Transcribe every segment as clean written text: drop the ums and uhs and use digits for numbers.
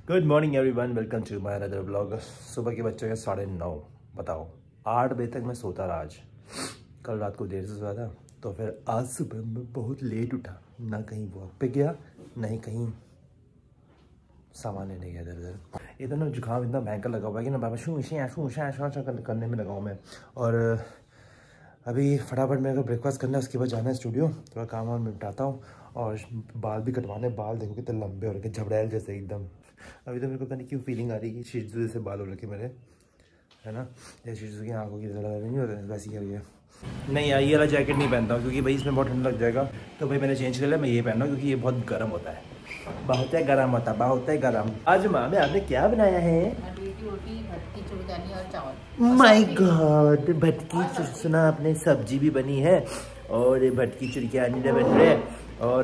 Good morning everyone, welcome to my another blog. सुबह के बच्चों के 9:30। बताओ 8 बजे तक मैं सोता रहा। आज कल रात को देर से सोया था, तो फिर आज सुबह मैं बहुत लेट उठा। ना कहीं वॉक पे गया, ना ही कहीं सामान लेने गया इधर उधर। इतना जुकाम इतना भयंकर लगा हुआ है कि ना बाबा शू करने में लगा हूँ मैं। और अभी फटाफट मेरे को ब्रेकफास्ट करना है, उसके बाद जाना है स्टूडियो। थोड़ा काम वाम निपटाता हूँ और बाल भी कटवाने। बाल देखो कितने लंबे हो रखे, झबड़ैल जैसे एकदम। अभी तो मेरे को पता नहीं क्यों फीलिंग आ रही है कि शीशु जैसे बाल हो रखे मेरे, है ना। ये शीशु की आंखों की जगह नहीं हो रहा है, वैसी है। नहीं यार, ये वाला जैकेट नहीं पहनता हूँ क्योंकि भाई इसमें बहुत ठंड लग जाएगा। तो भाई मैंने चेंज कर लिया, मैं ये पहन रहा हूँ क्योंकि ये बहुत गर्म होता है। बहुत है गर्म होता है, बहुत है गर्म। आज माँ में आपने क्या बनाया है? माय गॉड, भटकी सुना आपने, सब्जी भी बनी है और भटकी चुरकियानी बन रहे और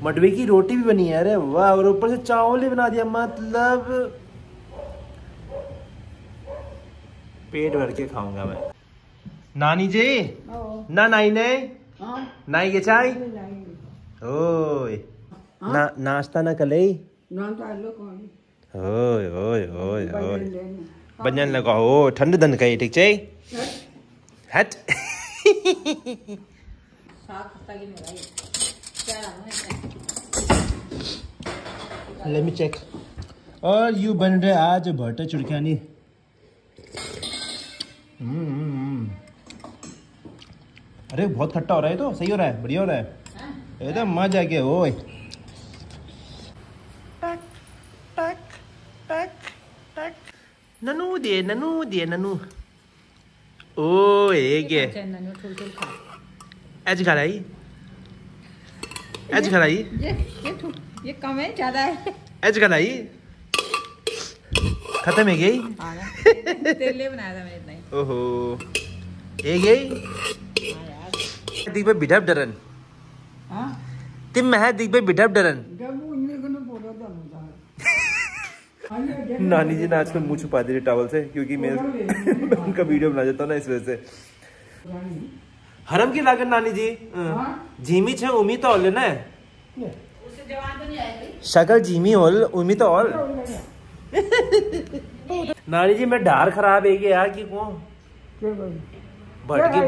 मडवे की रोटी भी बनी है। अरे वाह, और ऊपर से चावल भी बना दिया। मतलब पेट भर के खाऊंगा मैं। नानी जी ना नाई ने नाई के चाय ओए ना नाश्ता ना कले ओए ओए ओए ओए बजन लगा ओ ठंड दन कही ठीक छै हट। Let me check. और यू बन रहे आज भट्टा चुरकियानी। अरे बहुत खट्टा हो रहा है, तो सही हो रहा है, बढ़िया हो रहा है एकदम मजा आ गया। ओए ननू दे ननू दे ननू ओ ये एज खराई एज खराई ये कम है ज्यादा है। एज खराई खत्म है गई। तेरे लिए बनाया था मैंने इतना ही। ओहो ये गई दिख पे बिठा डरन। हां तिम में है दिख पे बिठा डरन। जब उन्हें को बोला था नानी जी ने आजकल मुंह छुपा दी टॉवल से क्योंकि मैं उनका वीडियो बना देता हूँ ना, इस वजह से। हरम की लागत नानी जी झीमी छे उम्मीद तो होले ना शक्ल झीमी होल उम्मीद तो होल। नानी जी मैं डार खराब है यार की को भटकी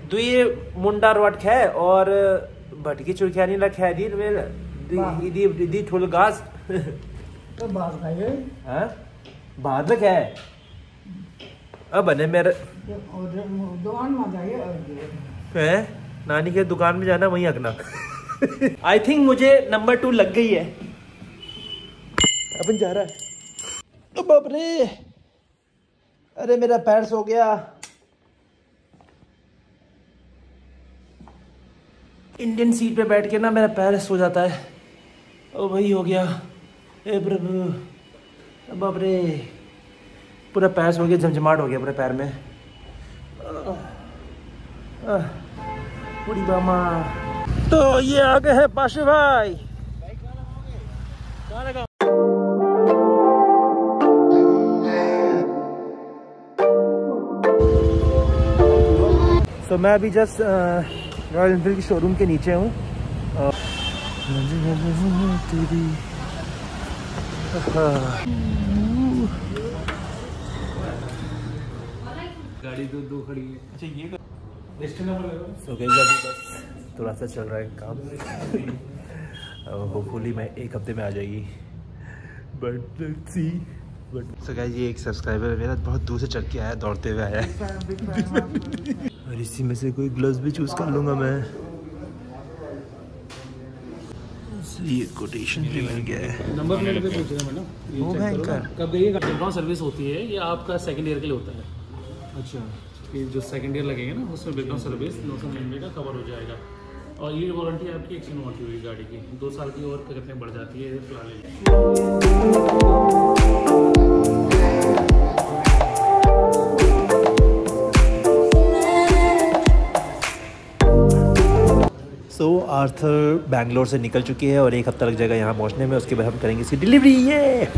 तू ये मुंडा रोट खे और भटकी चुरकियानी ला खे दी मेरे दी ठुल घास तो बात खाइए। हां बात क्या है अब बने मेरे दुकान में जाइए है नानी के दुकान में जाना, वहीं अगना। आई थिंक मुझे नंबर 2 लग गई है। अपन जा रहा है। बाप रे, अरे मेरा पैर सो गया। इंडियन सीट पे बैठ के ना मेरा पैर सो जाता है। ओ भाई हो गया, ए प्रभु बाप रे, पूरा पैर सो गया, झमझमाट हो गया पूरे पैर में। पूरी बामा। तो ये आ गए हैं पाशे भाई। तो मैं अभी जस्ट रॉयल एनफील्ड की शोरूम के नीचे हूँ। गाड़ी दो खड़ी है। अच्छा ये तो गई बस थोड़ा सा चल रहा है काम। होपफुली मैं एक हफ्ते में आ जाएगी, but let's see. But so guys, ये एक सब्सक्राइबर मेरा बहुत दूर से चल के आया, दौड़ते हुए आया है। और इसी में से कोई ग्लव्स भी चूज कर लूँगा मैं। ये कोटेशन भी मिल गया है। नंबर प्लेट पे पूछ रहे हैं ना, वो भयंकर कब गई है सर्विस होती है, ये आपका सेकंड ईयर के लिए होता है। अच्छा, कि जो सेकंड ईयर लगेंगे ना उसमें बैकग्राउंड सर्विस 999 का कवर हो जाएगा। और ये वारंटी आपकी एक्सटेंड होती हुई गाड़ी की 2 साल की और कितने बढ़ जाती है फिलहाल। सो आर्थर बैंगलोर से निकल चुकी है और एक हफ्ता लग जाएगा यहाँ पहुँचने में। उसके बाद हम करेंगे इसकी डिलीवरी। ये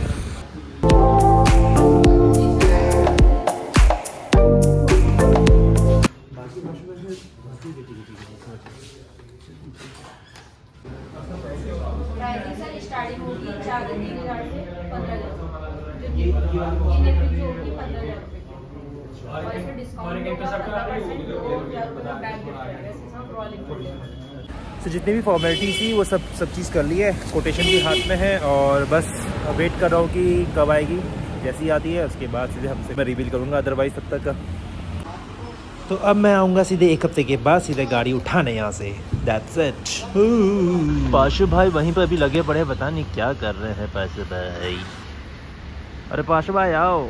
प्राइसिंग सर स्टार्टिंग होगी 3,000 से 15,000 जो होगी 15,000 रुपये और इसमें डिस्काउंट होगा 15%, 2,000 रुपये का बैग गिफ्ट रहेगा इसके साथ रॉयल एनफील्ड। तो जितनी भी फॉर्मेलिटी थी वो सब चीज़ कर ली है, कोटेशन भी हाथ में है और बस वेट कर रहा हूँ कि कब आएगी। जैसी आती है उसके बाद सीधे हमसे मैं रिवील करूँगा, अदरवाइज तब तक का। तो अब मैं आऊँगा सीधे 1 हफ्ते के बाद सीधे गाड़ी उठाने यहाँ से। That's it. पाशु भाई वहीं पर अभी लगे पड़े, पता नहीं क्या कर रहे हैं पाशु भाई। अरे पाशु भाई आओ।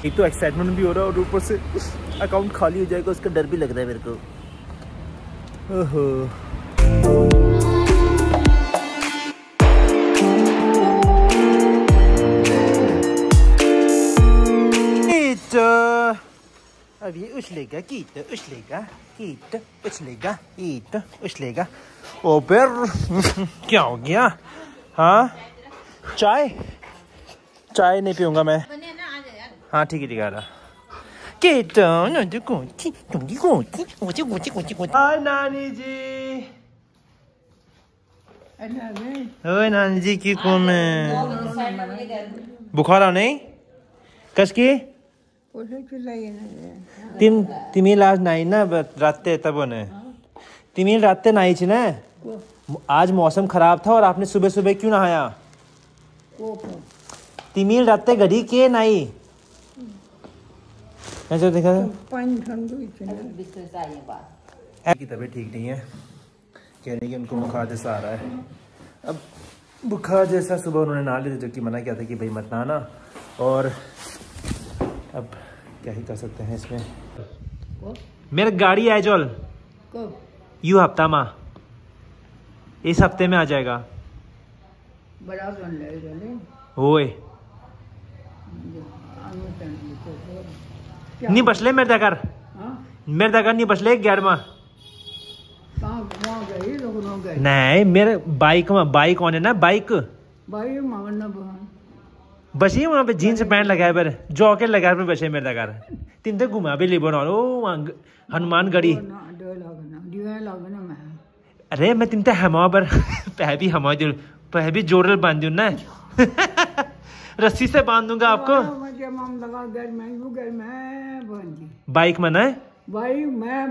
एक तो एक्साइटमेंट भी हो रहा है और ऊपर से अकाउंट खाली हो जाएगा उसका डर भी लग रहा है मेरे को। ओहो अब ये उछलेगा कीट उछलेगा कीट उछलेगा कीट उछलेगा। ओ फिर क्या हो गया? हाँ चाय नहीं पीऊंगा मैं। हाँ ठीक है आ रहा। हाय नानी जी। ओए नानी जी की कौन बुखार आ नहीं कसकी तिमी आज नाई ना राते तब ने तिमी राते नाई छी ना। आज मौसम खराब था और आपने सुबह सुबह क्यों नहाया? तिमी राते घड़ी के नाई ऐसा देखा की तबीयत ठीक नहीं है, कह रहे कि उनको बुखार जैसा आ रहा है। अब बुखार जैसा सुबह उन्होंने नहा लिया जबकि मना किया था कि भाई मत नहाना, और अब क्या ही कर सकते हैं इसमें। मेरे गाड़ी है जोल यू हफ्ता में इस हफ्ते में आ जाएगा। ओए नहीं बसले मेरे दगर नहीं बसले 11वां नहीं मेरे बाइक ऑन है ना बाइक बसी वहाँ पे जीन्स पैंट लगाए पर जॉकेट लगाए पर बसे मेरे दगर तीन तक घुमा भी ले बना हनुमान गढ़ी। अरे मैं तीन हमा पर भी हमा भी जोड़ल बांध दू ना रस्सी से बांध दूंगा आपको। बाइक में ना भाई मैं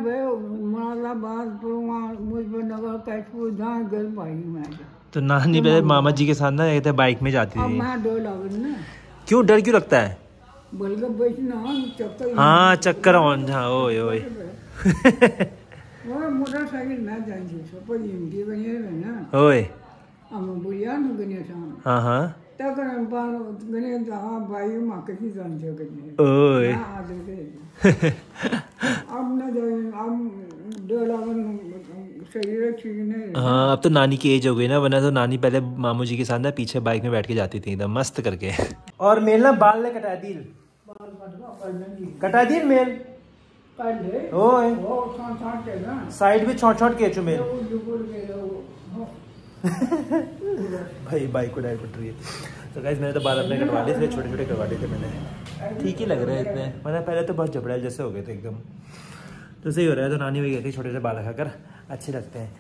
तो नानी पहले मामा जी के साथ ना कहते बाइक में जाती थी। क्यों डर क्यों लगता है? हाँ चक्कर ऑन हाँ ओए ओए मोटरसाइकिल ओए हाँ हाँ ओए हाँ अब तो नानी की एज हो गई ना, वरना तो नानी पहले मामू जी के साथ ना पीछे बाइक में बैठ के जाती थी एकदम मस्त करके। और मेल ना बाल ने कटा दिल मेल ओए साइड भी छोट के मेल भाई बाइक को डायरेक्ट पट रही है। तो गाइस मैंने तो बाल अपने कटवा लिए थे, छोटे छोटे करवा लिए थे मैंने, ठीक ही लग रहे हैं इतने, मैंने पहले तो बहुत जबड़े जैसे हो गए थे एकदम, तो सही हो रहा है। तो नानी वही कहती छोटे छोटे बाल रखा कर अच्छे लगते हैं,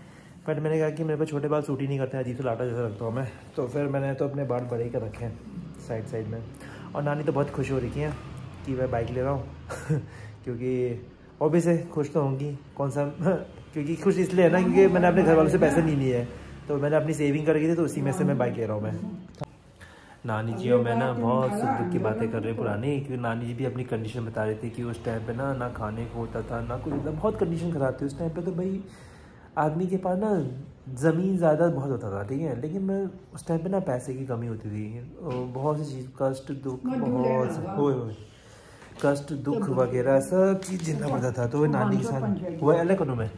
बट मैंने कहा कि मेरे को छोटे बाल सूट ही नहीं करते हैं, अजीब से लाटा जैसा लगता हूँ मैं, तो फिर मैंने तो अपने बाल बड़े ही कर रखे हैं साइड में। और नानी तो बहुत खुश हो रही है कि मैं बाइक ले रहा हूँ क्योंकि ऑब्वियसली खुश तो होंगी, कौन सा क्योंकि खुश इसलिए है ना क्योंकि मैंने अपने घर वालों से पैसे नहीं लिए हैं, तो मैंने अपनी सेविंग कर रखी थी, तो उसी में से मैं बाइक ले रहा हूँ मैं। नानी जी और मैं ना बहुत सुख दुख की बातें कर रहे हैं पुरानी, क्योंकि नानी जी भी अपनी कंडीशन बता रही थी कि उस टाइम पे ना खाने को होता था ना कुछ, बहुत कंडीशन खराब थी उस टाइम पे। तो भाई आदमी के पास ना ज़मीन ज़्यादा बहुत होता था, ठीक है, लेकिन मैं उस टाइम पे ना पैसे की कमी होती थी, बहुत सी चीज़ कष्ट दुख बहुत कष्ट दुख वगैरह सब चीज़ झेलना पड़ता था। तो नानी के साथ वो अलग करूँ मैं,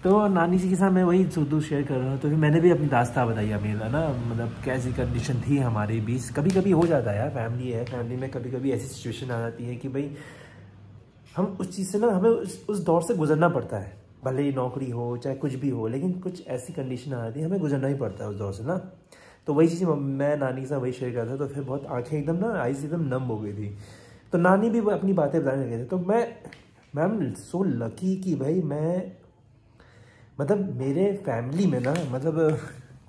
तो नानी जी के साथ मैं वही सुख शेयर कर रहा हूँ। तो फिर मैंने भी अपनी दास्तान बताई मेरा ना, मतलब कैसी कंडीशन थी हमारी बीच। कभी कभी हो जाता है यार, फैमिली है, फैमिली में कभी कभी ऐसी सिचुएशन आ जाती है कि भाई हम उस चीज़ से ना हमें उस दौर से गुजरना पड़ता है, भले ही नौकरी हो चाहे कुछ भी हो, लेकिन कुछ ऐसी कंडीशन आ जाती है हमें गुजरना ही पड़ता है उस दौर से ना। तो वही चीज़ मैं नानी के साथ वही शेयर करता था, तो फिर बहुत आँखें एकदम ना आइज एकदम नम हो गई थी। तो नानी भी अपनी बातें बताने लगे थे। तो मैं सो लकी कि भाई मैं मतलब मेरे फैमिली में ना मतलब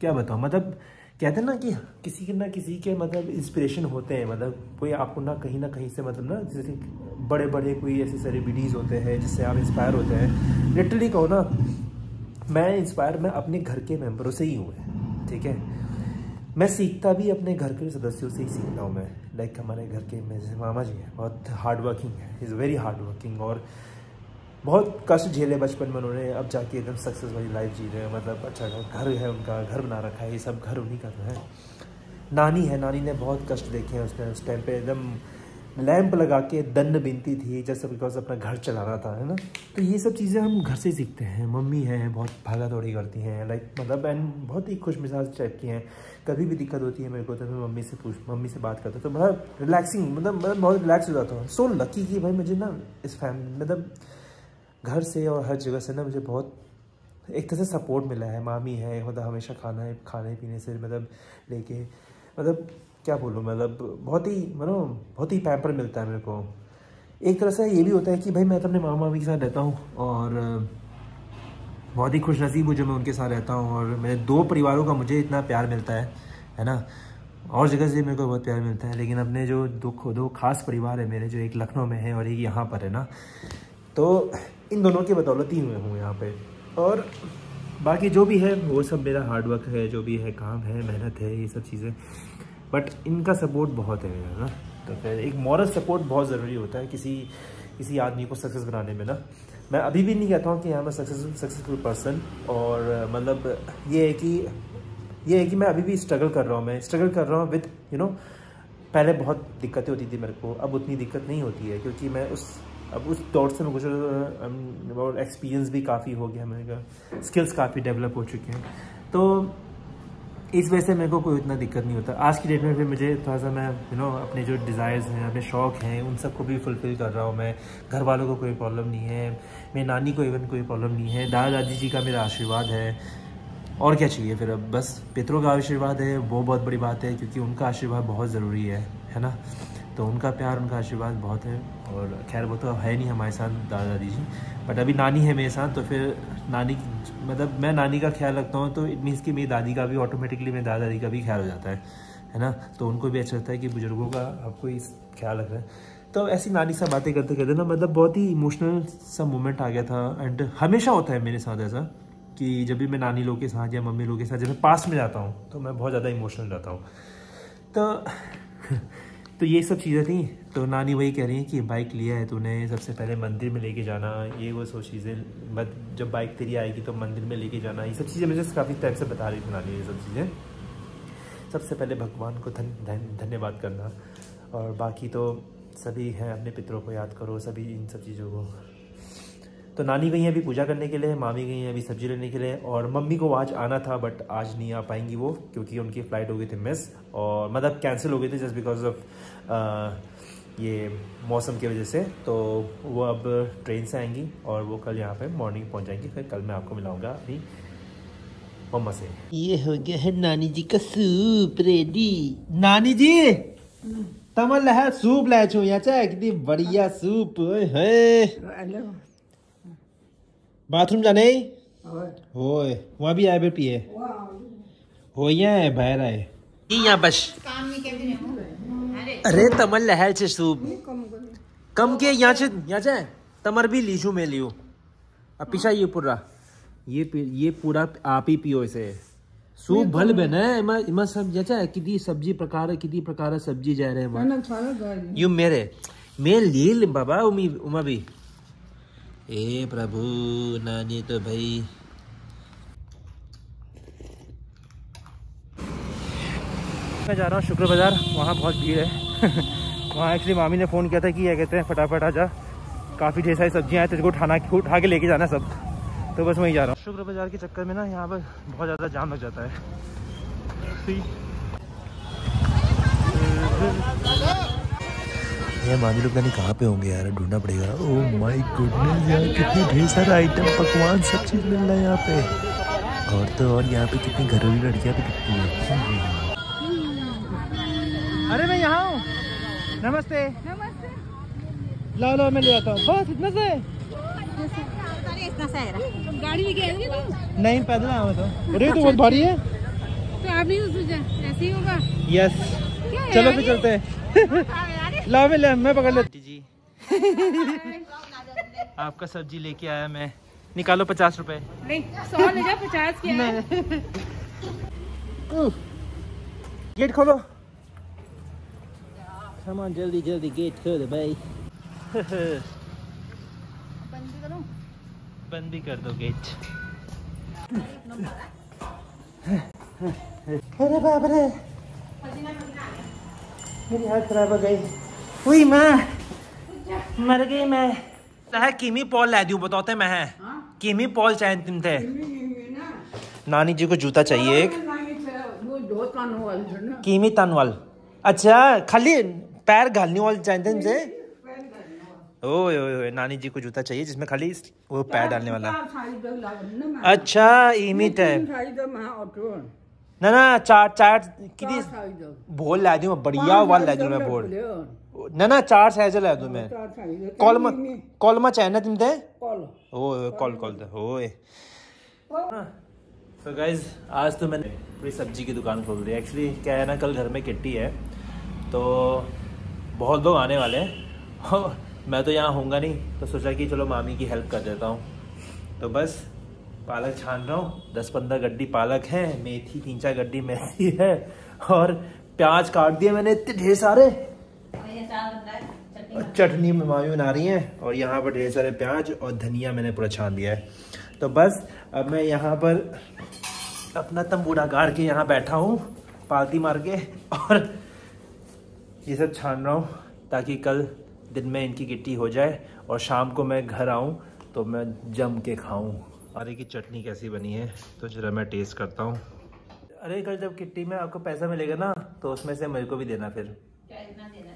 क्या बताऊँ, मतलब कहते हैं ना कि किसी के मतलब इंस्पिरेशन होते हैं, मतलब कोई आपको ना कहीं से मतलब ना जैसे बड़े बड़े कोई ऐसे सेलिब्रिटीज़ होते हैं जिससे आप इंस्पायर होते हैं। लिटरली कहो ना, मैं अपने घर के मेंबरों से ही हूँ, ठीक है। मैं सीखता भी अपने घर के सदस्यों से ही सीखता हूँ मैं। लाइक हमारे घर के मेरे मामा जी हैं, बहुत हार्ड वर्किंग है, इज़ वेरी हार्ड वर्किंग, और बहुत कष्ट झेले बचपन में उन्होंने, अब जाके एकदम सक्सेस वाली लाइफ जी रहे हैं। मतलब अच्छा घर है उनका, घर बना रखा है, ये सब घर उन्हीं का है। नानी है, नानी ने बहुत कष्ट देखे हैं उसने, उस टाइम पे एकदम लैंप लगा के दंड बीनती थी जैसे बिकॉज अपना घर चलाना था, है ना। तो ये सब चीज़ें हम घर से सीखते हैं। मम्मी हैं, बहुत भागा दौड़ी करती हैं, लाइक मतलब एंड बहुत ही खुश मिजाज टाइप की हैं। कभी भी दिक्कत होती है मेरे को तो मैं मम्मी से बात करता हूँ, तो बड़ा रिलैक्सिंग, मतलब मैं बहुत रिलैक्स हो जाता हूँ। सो लकी कि भाई मुझे ना इस फैमिली मतलब घर से और हर जगह से ना मुझे बहुत एक तरह से सपोर्ट मिला है। मामी है, मतलब हमेशा खाने पीने से मतलब लेके, मतलब क्या बोलूँ, मतलब बहुत ही पैम्पर मिलता है मेरे को। एक तरह से ये भी होता है कि भाई मैं तो अपने मामा मामी के साथ रहता हूँ और बहुत ही खुश नसीब हूँ जो मैं उनके साथ रहता हूँ, और मेरे 2 परिवारों का मुझे इतना प्यार मिलता है ना। और जगह से मेरे को बहुत प्यार मिलता है, लेकिन अपने जो दो खास परिवार है मेरे, जो एक लखनऊ में है और एक यहाँ पर है ना, तो इन दोनों की बदौलत ही हुए हूँ यहाँ पे। और बाकी जो भी है वो सब मेरा हार्डवर्क है, जो भी है काम है, मेहनत है, ये सब चीज़ें, बट इनका सपोर्ट बहुत है मेरा ना। तो फिर एक मॉरल सपोर्ट बहुत ज़रूरी होता है किसी आदमी को सक्सेस बनाने में ना। मैं अभी भी नहीं कहता हूँ कि मैं सक्सेसफुल पर्सन, और मतलब ये है कि मैं अभी भी स्ट्रगल कर रहा हूँ विद पहले बहुत दिक्कतें होती थी मेरे को, अब उतनी दिक्कत नहीं होती है, क्योंकि मैं अब उस दौर से मैं गुजर, और एक्सपीरियंस भी काफ़ी हो गया मेरे का, स्किल्स काफ़ी डेवलप हो चुके हैं, तो इस वजह से मेरे को कोई इतना दिक्कत नहीं होता। आज की डेट में भी मुझे थोड़ा सा मैं अपने जो डिज़ायर्स हैं, अपने शौक़ हैं, उन सबको भी फुलफ़िल कर रहा हूँ मैं। घर वालों को कोई प्रॉब्लम नहीं है, मेरी नानी को इवन कोई प्रॉब्लम नहीं है, दादा दादी जी का मेरा आशीर्वाद है, और क्या चाहिए फिर। अब बस पितरों का आशीर्वाद है, वो बहुत बड़ी बात है, क्योंकि उनका आशीर्वाद बहुत ज़रूरी है ना। तो उनका प्यार, उनका आशीर्वाद बहुत है, और खैर वो तो है नहीं हमारे साथ दादा दादी जी, बट अभी नानी है मेरे साथ, तो फिर नानी मतलब मैं नानी का ख्याल रखता हूँ, तो इट मीन्स कि मेरी दादी का भी ऑटोमेटिकली मेरे दादा दादी का भी ख्याल हो जाता है ना। तो उनको भी अच्छा लगता है कि बुजुर्गों का आपको इस ख्याल रख रहे हैं। तो ऐसी नानी से बातें करते करते ना, मतलब बहुत ही इमोशनल सा मोमेंट आ गया था। एंड हमेशा होता है मेरे साथ ऐसा कि जब भी मैं नानी लोग के साथ या मम्मी लोग के साथ जब मैं पास में जाता हूँ तो मैं बहुत ज़्यादा इमोशनल रहता हूँ। तो ये सब चीज़ें थी। तो नानी वही कह रही है कि बाइक लिया है तूने, सबसे पहले मंदिर में लेके जाना, ये वो सब चीज़ें, बट जब बाइक तेरी आएगी तो मंदिर में लेके जाना, ये सब चीज़ें मुझे काफ़ी टाइम से बता रही थी नानी। ये सब चीज़ें सबसे पहले भगवान को धन्यवाद करना, और बाकी तो सभी हैं, अपने पितरों को याद करो, सभी इन सब चीज़ों को। तो नानी गई हैं अभी पूजा करने के लिए, मामी गई हैं अभी सब्जी लेने के लिए, और मम्मी को आज आना था बट आज नहीं आ पाएंगी वो, क्योंकि उनकी फ़्लाइट हो गई थी मिस, और मतलब कैंसिल हो गई थी जस्ट बिकॉज ऑफ ये मौसम की वजह से। तो वो अब ट्रेन से आएंगी और वो कल यहाँ पे मॉर्निंग पहुँच जाएंगी। फिर कल मैं आपको मिलाऊंगा अभी मम्मा से। ये हो गया है नानी जी का सूप रेडी। नानी जी तमल है सूप ले छो या चाहे कितनी बढ़िया सूप है। बाथरूम जाने होए वहाँ भी आए पिए हो है बाहर आए यहाँ बस। अरे तमल लहर छे सूप कम के यहाँ छे तमर भी लीजू में लियो। अब पीछा ये पूरा आप ही पियो इसे। सूप भल बने इमा सब जचा कितनी सब्जी प्रकार सब्जी जा रहे हैं यू मेरे मैं लील बाबा उमा भी। ए प्रभु नानी तो भाई मैं जा रहा हूँ शुक्र बाजार, वहाँ बहुत भीड़ है। वहाँ एक्चुअली मामी ने फ़ोन किया था कि क्या कहते हैं फटाफट आ जा, काफ़ी ढेर सारी सब्जियाँ हैं, तुझको उठा के लेके जाना सब। तो बस वहीं जा रहा हूँ। शुक्र बाजार के चक्कर में ना यहाँ पर बहुत ज़्यादा जाम लग जाता है। यार मामी लोग नहीं कहाँ पे होंगे यार, ढूंढना पड़ेगा। ओह माय गॉडनेस यार, कितने ढेर सारे आइटम पकवान सब चीज़ मिल रहा है यहाँ पे। और तो और यहाँ पे कितनी घरेलू लड़कियाँ भी दिखती हैं। अरे मैं यहाँ हूँ, नमस्ते। लो मैं ले आता हूँ, बस इतना से। गाड़ी में गए नहीं पैदल आया तो। अरे तो बहुत भारी है। तो आप नहीं सोचा ऐसे ही होगा? यस, चलो फिर चलते हैं। लाओ मैं पकड़ लेती जी। आपका सब्जी लेके आया मैं, निकालो 50 रुपए। नहीं 100 ले जा, 50 क्या है? गेट खोलो, सामान जल्दी जल्दी गेट खोलो भाई। बंद भी करूं? बंद भी कर दो गेट। अरे बाप रे, मेरी हालत खराब हो गई। हुई माँ, मर गई मैं। चाहे किमी पॉल ला दूं बताते मैं है। किमी पॉल चाहे तुम थे। नानी जी को जूता चाहिए एक। किमी तनवाल, अच्छा खाली पैर घालने वाले चाहिए तुमसे। ओए ओए ओए, नानी जी को जूता चाहिए जिसमें खाली वो पैर डालने वाला। अच्छा इमिट है ना ना, चार कितनी बोल ला दूं, बढ़िया वाला ला दूं मैं बोल ना ना, 4 साइज ला दूं मैं। कॉलमा चाहिए ना तुमसे? ओए कॉल दे ओए। सो गाइज, आज तो मैंने पूरी सब्जी की दुकान खोल दी। एक्चुअली क्या है ना, कल घर में किट्टी है तो बहुत लोग आने वाले हैं। मैं तो यहाँ होऊंगा नहीं, तो सोचा कि चलो मामी की हेल्प कर देता हूँ। तो बस पालक छान रहा हूँ, 10-15 गड्डी पालक है, मेथी 3-4 गड्डी मेथी है, और प्याज काट दिए मैंने इतने ढेर सारे। चटनी में मामी बना रही हैं, और यहाँ पर ढेर सारे प्याज और धनिया मैंने पूरा छान दिया है। तो बस अब मैं यहाँ पर अपना तंबूरा गाड़ के यहाँ बैठा हूँ पालती मार के, और ये सब छान रहा हूँ ताकि कल दिन में इनकी किट्टी हो जाए और शाम को मैं घर आऊँ तो मैं जम के खाऊँ। अरे की चटनी कैसी बनी है तो जरा मैं टेस्ट करता हूँ। अरे कल जब किट्टी में आपको पैसा मिलेगा ना तो उसमें से मेरे को भी देना। फिर क्या इतना देना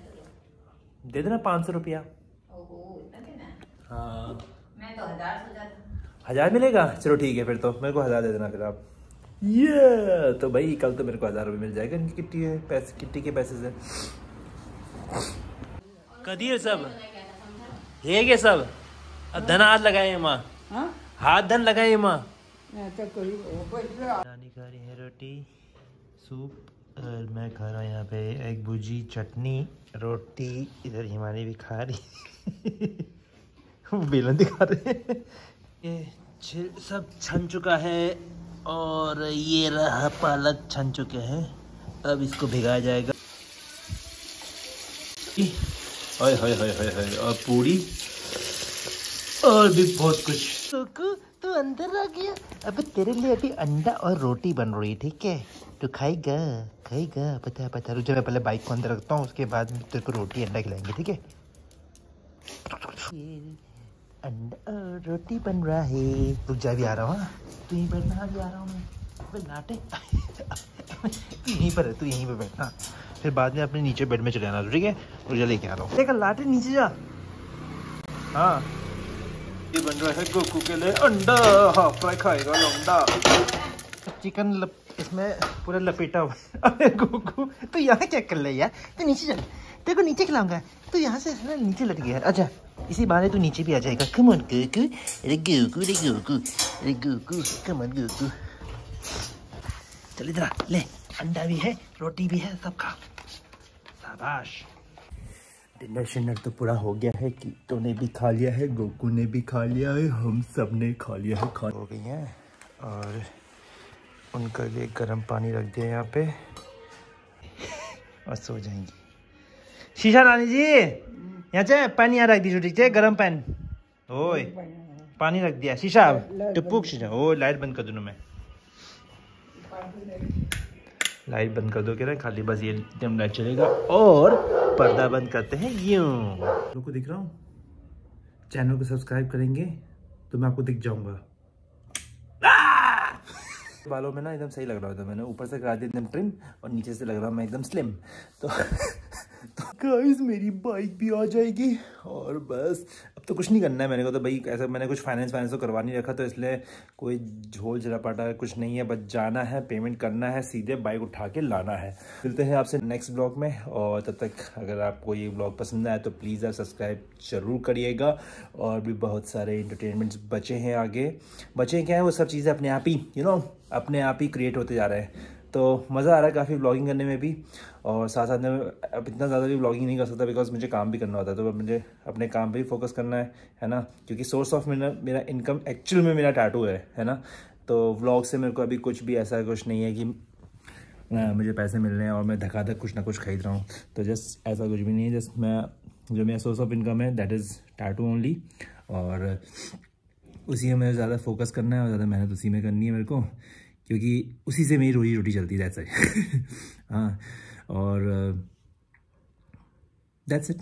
दे देना 500 रुपया। ओहो, इतना देना? हाँ, मैं तो 1000 सोचा था। 1000 मिलेगा? चलो ठीक है, फिर तो मेरे को 1000 दे देना फिर आप। ये तो भाई कल तो मेरे को 1000 रुपये मिल जाएगा इनकी किट्टी है पैसे, किट्टी के पैसे से। कदिए सब है के सब धन हाथ लगाए माँ, हाथ धन लगाए माँ। नानी खा रही है रोटी सूप, और मैं खा रहा हूँ यहाँ पे एक भुजी चटनी रोटी। इधर हिमानी भी खा रही बेलन दिखा रहे हैं। ये सब छन चुका है, और ये रहा पालक छन चुके हैं। अब इसको भिगाया जाएगा। हाय हाय हाय हाय हाय, और पूरी और भी बहुत कुछ। तू अंदर आ गया। अब तेरे लिए अभी अंडा और रोटी बन रही है, ठीक है? तू खाएगा खाएगा, पता रुक जा, मैं पहले बाइक को अंदर रखता हूँ, उसके बाद तेरे को रोटी अंडा खिलाएंगे, ठीक है? अंडा और रोटी बन रहा है। रुक जा, भी आ रहा हूँ। तू यहीं बैठना, भी आ रहा हूँ मैं। लाटे तू यहीं पर है, तू यहीं पर बैठना, फिर बाद में अपने नीचे बेड में चले आना, ठीक है? मुझे लेके आ रहा हूँ। देखा लाटे नीचे जा। हाँ, ये बन रहा है गोकू के लिए अंडा। हाफ फ्राई खाएगा अंडा। चिकन इसमें पूरा लपेटा हुआ। अरे गोकू तू यहाँ क्या कर ले यार? तू नीचे चल, तेरे को नीचे खिलाऊंगा। तू यहाँ से नीचे लट गया। अच्छा, इसी बहाने तू नीचे भी आ जाएगा। कम ऑन गोकू, अरे गोकू, अरे गोकू, अरे गोकू, कम ऑन गोकू। चल इधर ले, अंडा भी है, रोटी भी है, सब खा। शाबाश। डिनर शिनर तो पूरा हो गया है। कीटो ने भी खा लिया है, गोकू ने भी खा लिया है, हम सब ने खा लिया है। खा हो गई है, और उनके लिए गर्म पानी रख दिया यहाँ पे, और सो जाएंगी। शीशा नानी जी यहाँ से पानी यहाँ रख दी, ठीक है? गर्म पैन ओए पानी रख दिया। शीशा टुपुक शीशा। ओ लाइट बंद कर दूँ मैं, लाइट बंद कर दो क्या? खाली बस ये dim लाइट चलेगा, और पर्दा बंद करते हैं। यूं लोगों को दिख रहा हूँ, चैनल को सब्सक्राइब करेंगे तो मैं आपको दिख जाऊंगा। बालों में ना एकदम सही लग रहा था, मैंने ऊपर से करा दिया एकदम ट्रिम, और नीचे से लग रहा मैं एकदम स्लिम। तो गाइस मेरी बाइक भी आ जाएगी, और बस अब तो कुछ नहीं करना है मैंने को। तो भाई ऐसा मैंने कुछ फाइनेंस तो करवा नहीं रखा, तो इसलिए कोई झोल जलापाटा कुछ नहीं है। बस जाना है, पेमेंट करना है, सीधे बाइक उठा के लाना है। मिलते हैं आपसे नेक्स्ट ब्लॉग में, और तब तक अगर आपको ये ब्लॉग पसंद आया तो प्लीज़ आप सब्सक्राइब जरूर करिएगा। और भी बहुत सारे इंटरटेनमेंट्स बचे हैं आगे। बचे क्या है वो सब चीज़ें अपने आप ही अपने आप ही क्रिएट होते जा रहे हैं। तो मज़ा आ रहा है काफ़ी व्लॉगिंग करने में भी, और साथ साथ में अब इतना ज़्यादा भी व्लॉगिंग नहीं कर सकता बिकॉज मुझे काम भी करना होता है, तो अब मुझे अपने काम पे भी फोकस करना है ना, क्योंकि सोर्स ऑफ मेरा इनकम एक्चुअल में मेरा टैटू है ना। तो व्लॉग से मेरे को अभी कुछ भी ऐसा कुछ नहीं है कि मुझे पैसे मिल रहे हैं और मैं धकाधक कुछ ना कुछ खरीद रहा हूँ, तो जस्ट ऐसा कुछ भी नहीं है। जस्ट जो मेरा सोर्स ऑफ इनकम है दैट इज़ टैटू ओनली, और उसी में मुझे ज़्यादा फोकस करना है और ज़्यादा मेहनत उसी में करनी है मेरे को, क्योंकि उसी से मेरी रोजी रोटी चलती है, दैट्स इट। हाँ, और दैट्स इट।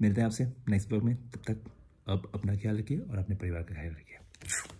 मिलते हैं आपसे नेक्स्ट ब्लॉग में, तब तक अब अपना ख्याल रखिए और अपने परिवार का ख्याल रखिए।